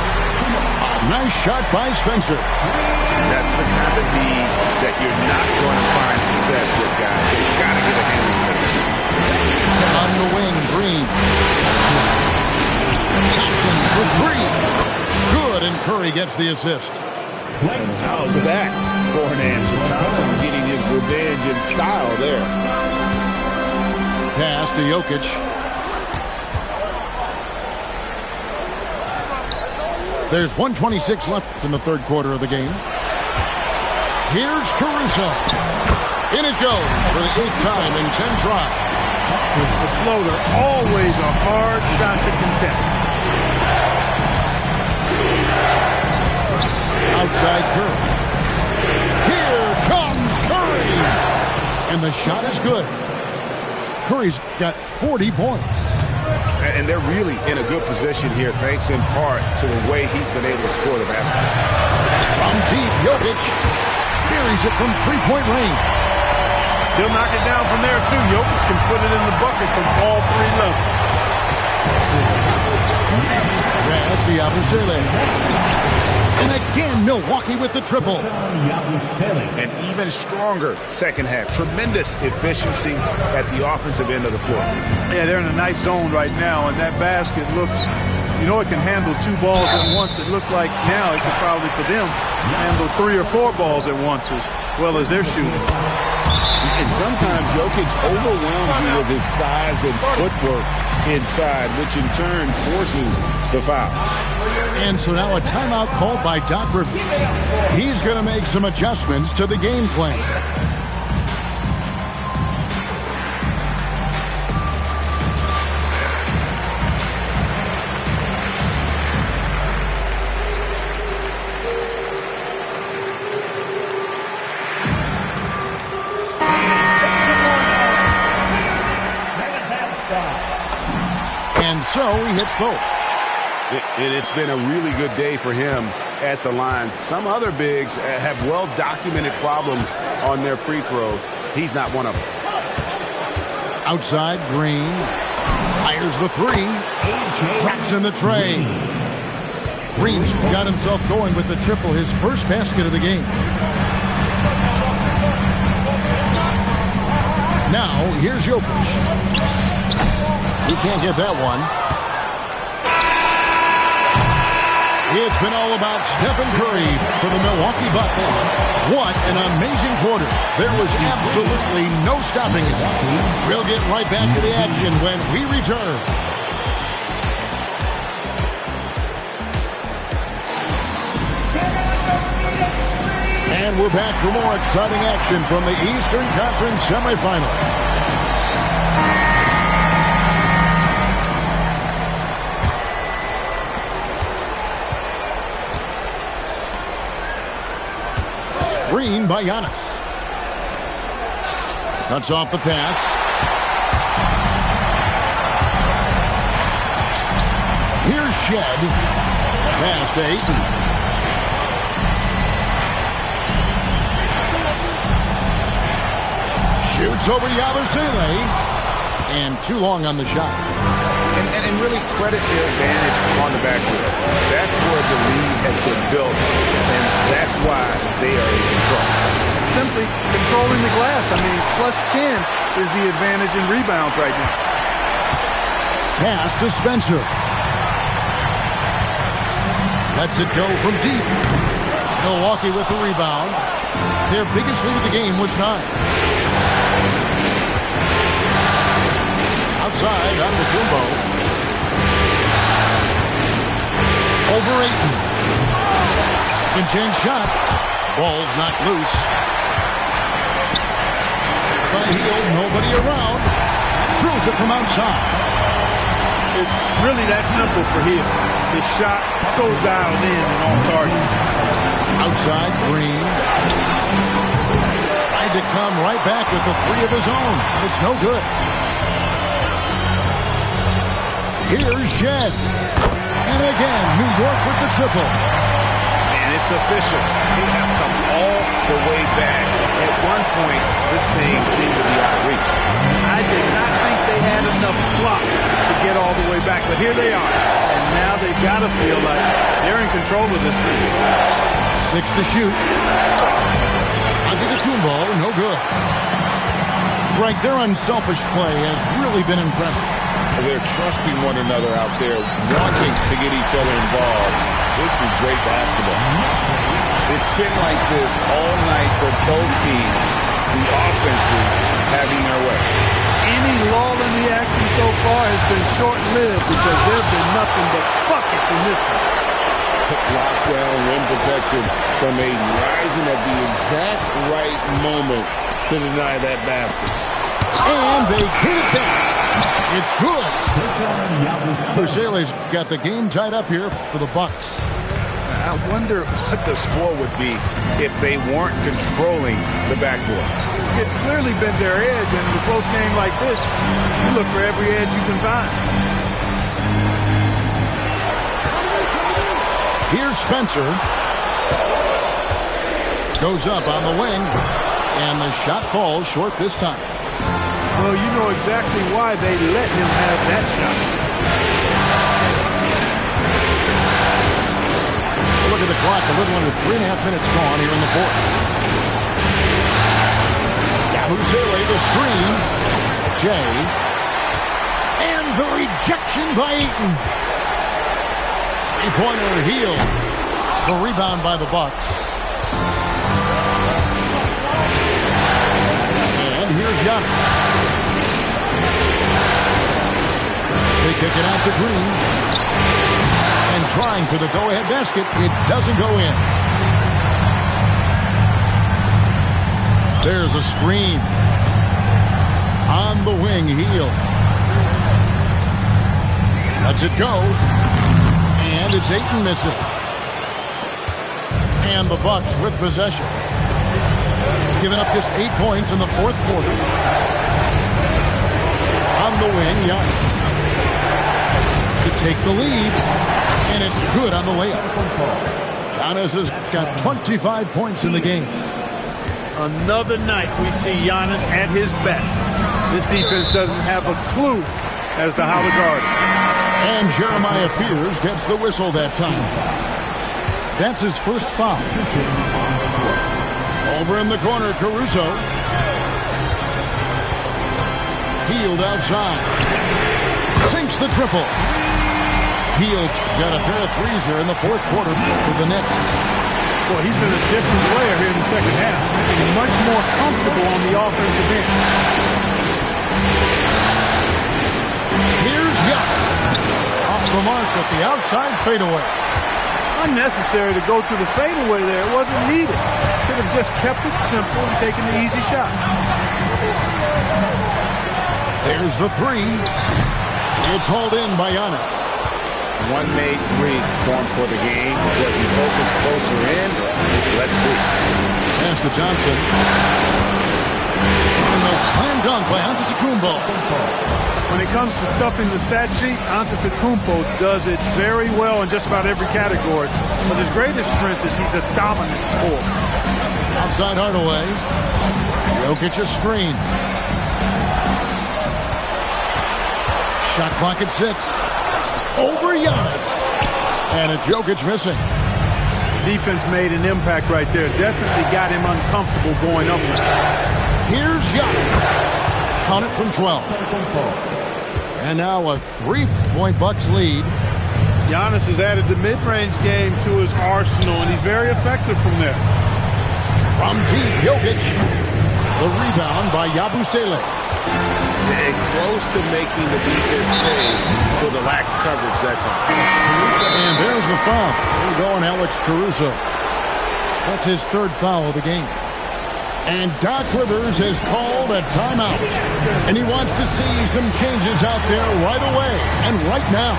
[SPEAKER 1] Nice shot by Spencer.
[SPEAKER 2] That's the kind of lead that you're not going to find success with, guys. You've got to get a handle for it.
[SPEAKER 1] On the wing, Green. Thompson for 3. Good, and Curry gets the assist.
[SPEAKER 2] How's that for an answer? Thompson getting his revenge in style there.
[SPEAKER 1] Pass to Jokic. There's 1:26 left in the third quarter of the game. Here's Caruso. In it goes for the 8th time in 10 tries.
[SPEAKER 3] The floater, always a hard shot to contest.
[SPEAKER 1] Outside Curry. Here comes Curry. And the shot is good. Curry's got 40 points.
[SPEAKER 2] And they're really in a good position here, thanks in part to the way he's been able to score the basketball.
[SPEAKER 1] From deep, Jokic buries it from three-point range.
[SPEAKER 3] He'll knock it down from there, too. Jokic can put it in the bucket from all 3 levels.
[SPEAKER 1] That's the opposite. And again, Milwaukee with the triple.
[SPEAKER 2] An even stronger second half. Tremendous efficiency at the offensive end of the floor.
[SPEAKER 3] Yeah, they're in a nice zone right now, and that basket looks, it can handle 2 balls at once. It looks like now it could probably, for them, handle 3 or 4 balls at once as well as they're shooting.
[SPEAKER 2] And sometimes Jokic overwhelms you with his size and footwork inside, which in turn forces the foul.
[SPEAKER 1] And so now a timeout called by Doc Rivers. He's going to make some adjustments to the game plan. And so he hits both.
[SPEAKER 2] It's been a really good day for him at the line. Some other bigs have well-documented problems on their free throws. He's not one of them.
[SPEAKER 1] Outside, Green fires the 3. Drops in the tray. Green's got himself going with the triple, his first basket of the game. Now, here's Jokic. He can't get that one. It's been all about Stephen Curry for the Milwaukee Bucks. What an amazing quarter. There was absolutely no stopping it. We'll get right back to the action when we return. And we're back for more exciting action from the Eastern Conference semifinal. Screen by Giannis. Cuts off the pass. Here's Shed. Pass to Ayton. Shoots over Yabusele. And too long on the shot.
[SPEAKER 2] And really credit their advantage on the backcourt. That's where the lead has been built, and that's why they are in control.
[SPEAKER 3] Simply controlling the glass. I mean, plus 10 is the advantage in rebounds right now.
[SPEAKER 1] Pass to Spencer. Lets it go from deep. Milwaukee with the rebound. Their biggest lead of the game was 9. Outside on the Kumbo. Over Ayton. Second chance shot. Ball's not loose. By heel, nobody around. Drills it from outside.
[SPEAKER 3] It's really that simple for him. His shot so dialed in and on target.
[SPEAKER 1] Outside, Green. Tried to come right back with the 3 of his own. But it's no good. Here's Shed. And again, New York with the triple.
[SPEAKER 2] And it's official. They have come all the way back. At one point, this thing seemed to be out of reach.
[SPEAKER 3] I did not think they had enough clock to get all the way back, but here they are. And now they've got to feel like they're in control of this thing.
[SPEAKER 1] 6 to shoot. Onto the Kumbo, no good. Greg, their unselfish play has really been impressive.
[SPEAKER 2] They're trusting one another out there, wanting to get each other involved. This is great basketball. It's been like this all night for both teams. The offenses having their way.
[SPEAKER 3] Any lull in the action so far has been short-lived because there have been nothing but buckets in this one.
[SPEAKER 2] Lockdown rim protection from Aiden, rising at the exact right moment to deny that basket.
[SPEAKER 1] And they get it back. It's good. Buscele's got the game tied up here for the Bucks.
[SPEAKER 2] I wonder what the score would be if they weren't controlling the backboard.
[SPEAKER 3] It's clearly been their edge, and in a close game like this, you look for every edge you can find.
[SPEAKER 1] Here's Spencer. Goes up on the wing, and the shot falls short this time.
[SPEAKER 3] Well, you know exactly why they let him have that shot.
[SPEAKER 1] Look at the clock. A little under 3.5 minutes gone here in the fourth. Yabusele, the screen. Jay. And the rejection by Eaton. Three-pointer heel. The rebound by the Bucks. And here's Giannis. They kick it out to Green. And trying for the go-ahead basket. It doesn't go in. There's a screen. On the wing, heel. Lets it go. And it's Ayton missing. And the Bucks with possession. Giving up just 8 points in the fourth quarter. On the wing, Giannis. To take the lead. And it's good on the layup. Giannis has got 25 points in the game.
[SPEAKER 3] Another night we see Giannis at his best. This defense doesn't have a clue as to how to guard him.
[SPEAKER 1] And Jeremiah Fears gets the whistle that time. That's his first foul. Over in the corner, Caruso. Hield outside. Sinks the triple. Hield's got a pair of threes here in the fourth quarter for the Knicks.
[SPEAKER 3] Well, he's been a different player here in the second half. Making much more comfortable on the offensive end.
[SPEAKER 1] Here's Giannis. Off the mark with the outside fadeaway.
[SPEAKER 3] Unnecessary to go to the fadeaway there. It wasn't needed. Could have just kept it simple and taken the easy shot.
[SPEAKER 1] There's the three. It's hauled in by Giannis.
[SPEAKER 2] One made three formed for the game. Does he focus closer in? Let's see.
[SPEAKER 1] Pass to Johnson. And the slam dunk by Antetokounmpo.
[SPEAKER 3] When it comes to stuffing the stat sheet, Antetokounmpo does it very well in just about every category. But his greatest strength is he's a dominant scorer.
[SPEAKER 1] Outside Hardaway. Jokic a screen. Shot clock at 6. Over Giannis. And it's Jokic missing.
[SPEAKER 3] Defense made an impact right there. Definitely got him uncomfortable going up with it.
[SPEAKER 1] Here's Giannis. Count it from 12. And now a 3-point Bucks lead.
[SPEAKER 3] Giannis has added the mid-range game to his arsenal, and he's very effective from there.
[SPEAKER 1] From deep, Jokic. The rebound by Yabusele.
[SPEAKER 2] And close to making the defense pay for the lax coverage that time.
[SPEAKER 1] And there's the foul. We're going Alex Caruso. That's his third foul of the game. And Doc Rivers has called a timeout. And he wants to see some changes out there right away and right now.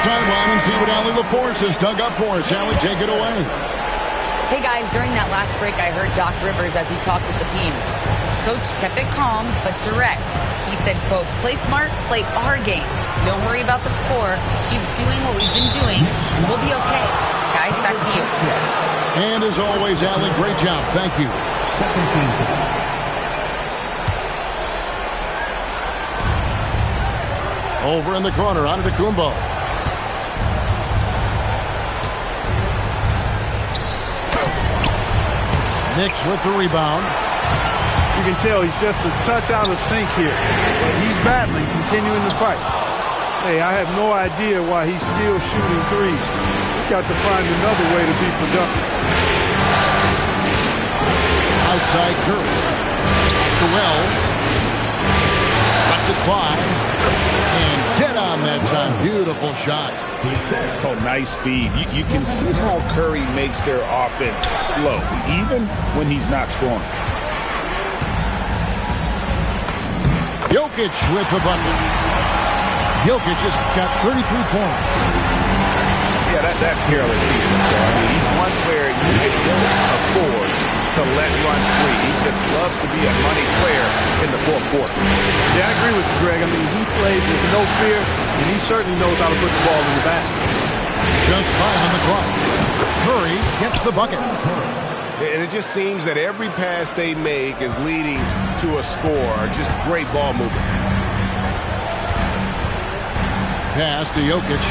[SPEAKER 1] Sideline and see what Allie LaForce has dug up for us. Allie, take it away.
[SPEAKER 4] Hey, guys, during that last break, I heard Doc Rivers as he talked with the team. Coach kept it calm but direct. He said, quote, play smart, play our game. Don't worry about the score. Keep doing what we've been doing. We'll be okay. Guys, back to you.
[SPEAKER 1] And as always, Allie, great job. Thank you.
[SPEAKER 6] Second team.
[SPEAKER 1] Over in the corner, Antetokounmpo. Knicks with the rebound.
[SPEAKER 3] You can tell he's just a touch out of sync here. But he's battling, continuing to fight. Hey, I have no idea why he's still shooting threes. He's got to find another way to be productive.
[SPEAKER 1] Outside Curry. It's to Wells. Lets it fly. And dead on that time. Beautiful shot.
[SPEAKER 2] Oh, nice feed. You can see how Curry makes their offense flow, even when he's not scoring.
[SPEAKER 1] Jokic with the bucket. Jokic just got 33 points.
[SPEAKER 5] Yeah, that's careless defense, though. I mean, he's one player you don't afford to let run free. He just loves to be a money player in the fourth quarter.
[SPEAKER 3] Yeah, I agree with you, Greg. I mean, he plays with no fear, and he certainly knows how to put the ball in the basket.
[SPEAKER 1] Just 5 on the clock. Curry gets the bucket.
[SPEAKER 5] And it just seems that every pass they make is leading to a score. Just great ball movement.
[SPEAKER 1] Pass to Jokic.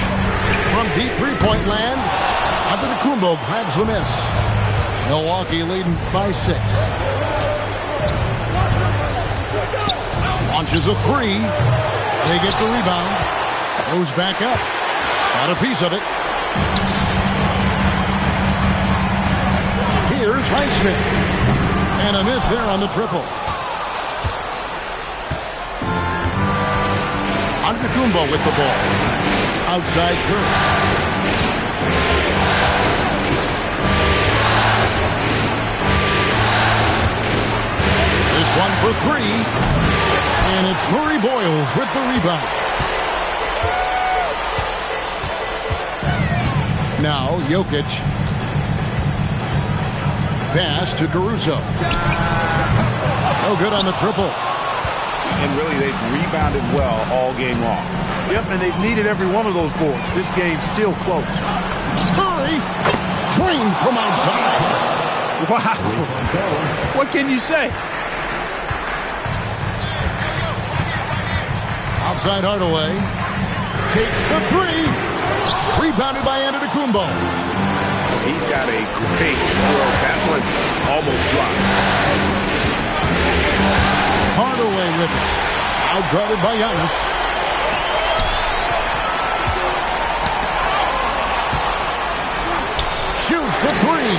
[SPEAKER 1] From deep three-point land. Antetokounmpo grabs the miss. Milwaukee leading by 6. Launches a 3. They get the rebound. Goes back up. Got a piece of it. Here's Highsmith. And a miss there on the triple. Antetokounmpo with the ball. Outside Curry. This one for 3. And it's Murray Boyles with the rebound. Now Jokic. Pass to Caruso. No good on the triple.
[SPEAKER 2] And really, they've rebounded well all game long.
[SPEAKER 3] Yep, and they've needed every one of those boards. This game's still close.
[SPEAKER 1] Curry, drained from outside.
[SPEAKER 3] Wow. What can you say?
[SPEAKER 1] Outside Hardaway. Takes the 3. Rebounded by Antetokounmpo.
[SPEAKER 5] He's got a great stroke. That one almost dropped.
[SPEAKER 1] Hardaway with it. Outguarded by Giannis. Shoots the 3.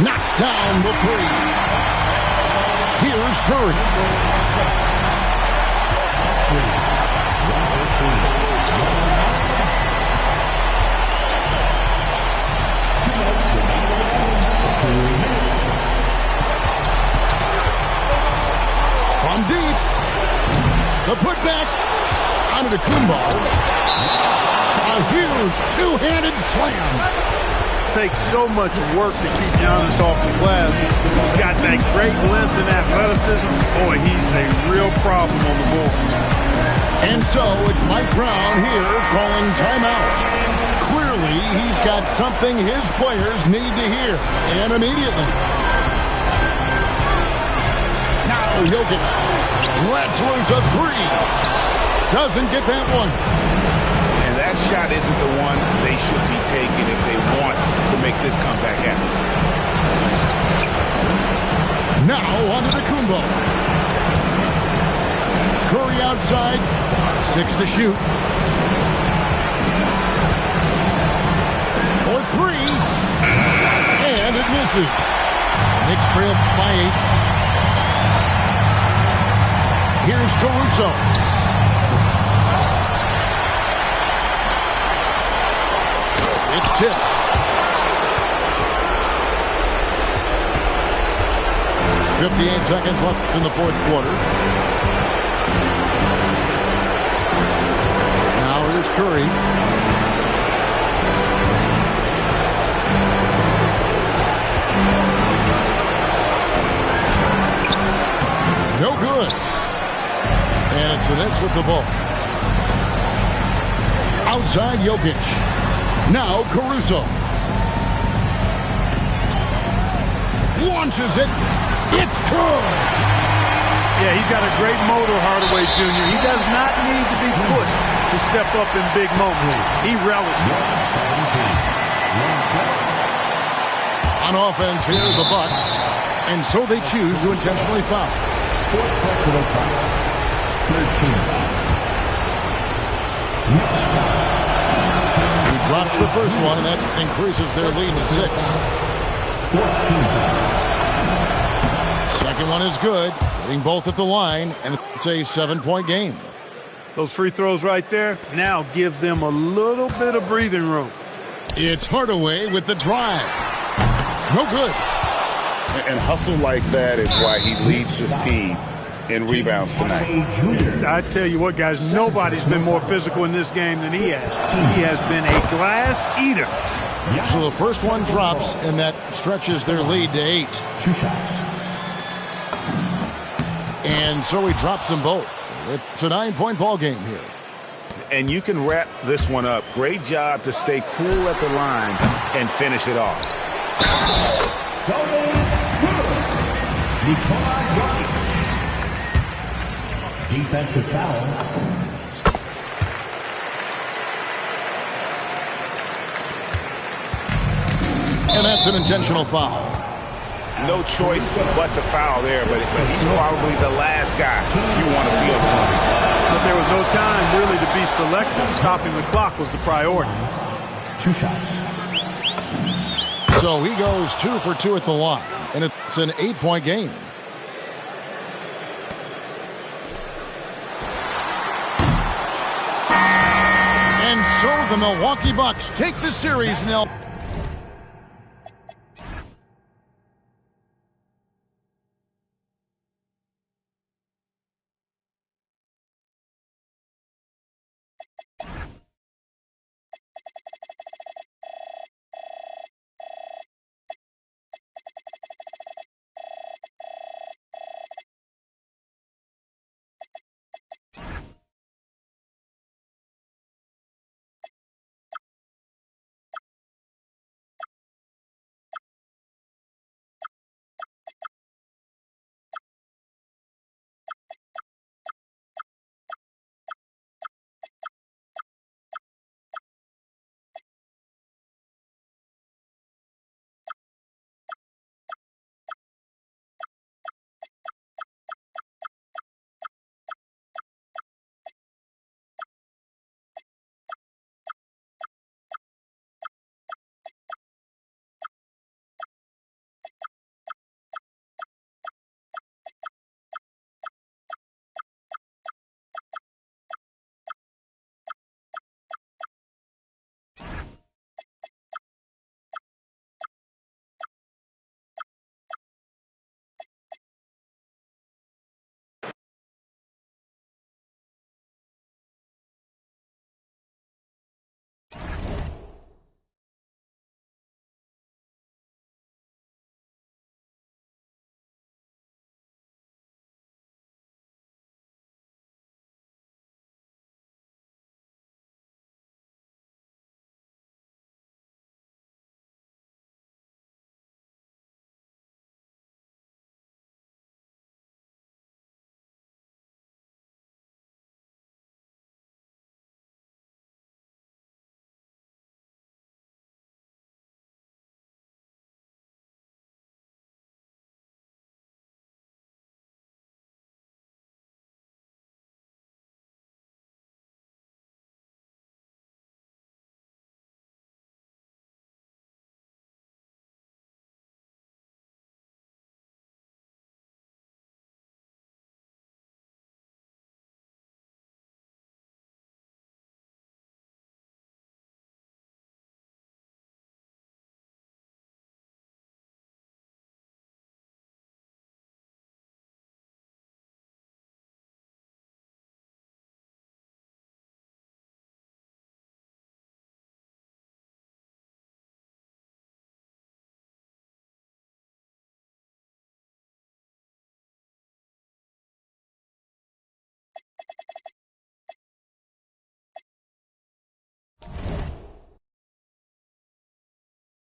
[SPEAKER 1] Knocks down the 3. Here's Curry. From deep. The putback. Antetokounmpo. A huge two-handed slam.
[SPEAKER 3] Takes so much work to keep Giannis off the glass. He's got that great length and athleticism. Boy, he's a real problem on the board.
[SPEAKER 1] And so it's Mike Brown here calling timeout. Clearly, he's got something his players need to hear, and immediately. Now Jokic lets loose a 3. Doesn't get that one.
[SPEAKER 2] And that shot isn't the one they should be taking if they want to make this comeback happen.
[SPEAKER 1] Now onto the Kumbo. Curry outside. 6 to shoot. For 3. And it misses. Knicks trail by 8. Here's Caruso. It's tipped. .58 seconds left in the fourth quarter. Now here's Curry. No good. And it's the Knicks with the ball. Outside Jokic. Now Caruso. Launches it. It's good.
[SPEAKER 3] Yeah, he's got a great motor, Hardaway Jr. He does not need to be pushed to step up in big moments. He relishes.
[SPEAKER 1] On offense here, the Bucks. And so they choose to intentionally foul.
[SPEAKER 6] Fourth personal foul. 13 foul. Next foul.
[SPEAKER 1] He drops the first one, and that increases their lead to 6.
[SPEAKER 6] 14 foul.
[SPEAKER 1] Second one is good, hitting both at the line, and it's a 7-point game.
[SPEAKER 3] Those free throws right there now give them a little bit of breathing room.
[SPEAKER 1] It's Hardaway with the drive. No good.
[SPEAKER 2] And hustle like that is why he leads his team in rebounds tonight.
[SPEAKER 3] I tell you what, guys, nobody's been more physical in this game than he has. He has been a glass eater.
[SPEAKER 1] So the first one drops, and that stretches their lead to 8.
[SPEAKER 6] 2 shots.
[SPEAKER 1] And so he drops them both. It's a 9-point ball game here.
[SPEAKER 2] And you can wrap this one up. Great job to stay cool at the line and finish it off.
[SPEAKER 6] Defensive foul.
[SPEAKER 1] And that's an intentional foul.
[SPEAKER 2] No choice but to foul there, but he's probably the last guy you want to see on the line.
[SPEAKER 3] But there was no time really to be selective. Stopping the clock was the priority.
[SPEAKER 6] 2 shots.
[SPEAKER 1] So he goes 2 for 2 at the line, and it's an 8-point game. And so the Milwaukee Bucks take the series, and they'll